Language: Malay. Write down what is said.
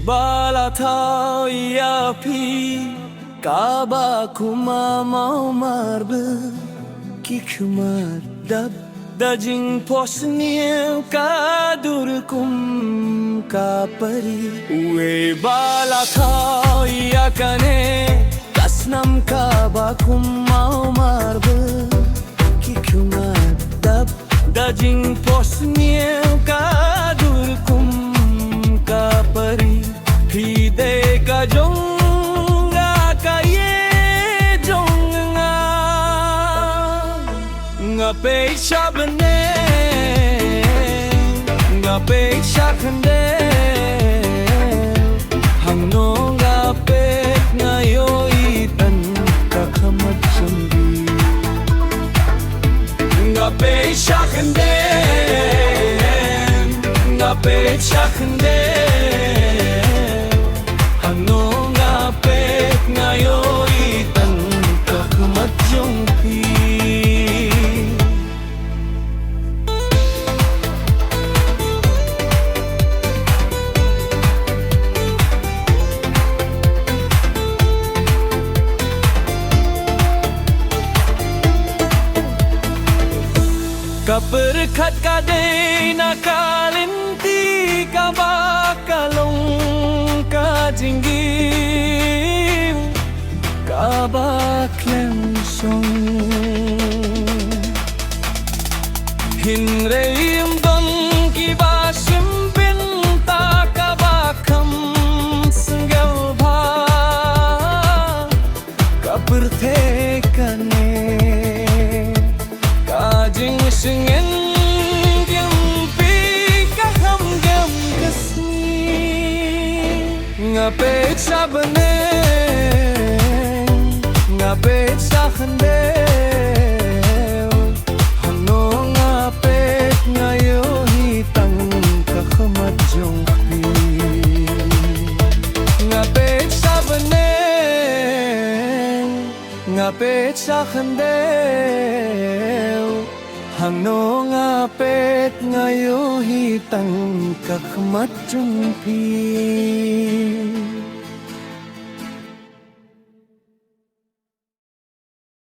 bala thao ya phi Kaba kuma mau marbe Kikmar dab dajing posniel kadur kum ka pari Ue bala thao ya kane kasnam kaba kum mau marbe Kikmar dab dajing posniel kadur kum ka pari Pide ka jong Ngapay siya bane Ngapay siya kande Hangno ngapay ngayo itan Kakamat siyanggi Ngapay siya kande Ngapay siya kande Hangno ngapay ngayo itan Kakamat siyanggi Kaperkat kadai nakalinti kabakalong kajinggi kabaklensong Hinrayim don kibasim pinta kabakam senggelba kapertekane Kajing singen gempi kaham gem kesni Ngapet sa bane Ngapet sa khande Hano ngapet ngayo hitang kakamat jong pi Ngapet sa bane Ngapet sa khande Hangno ngapet ngayo hitang kakmat jumpi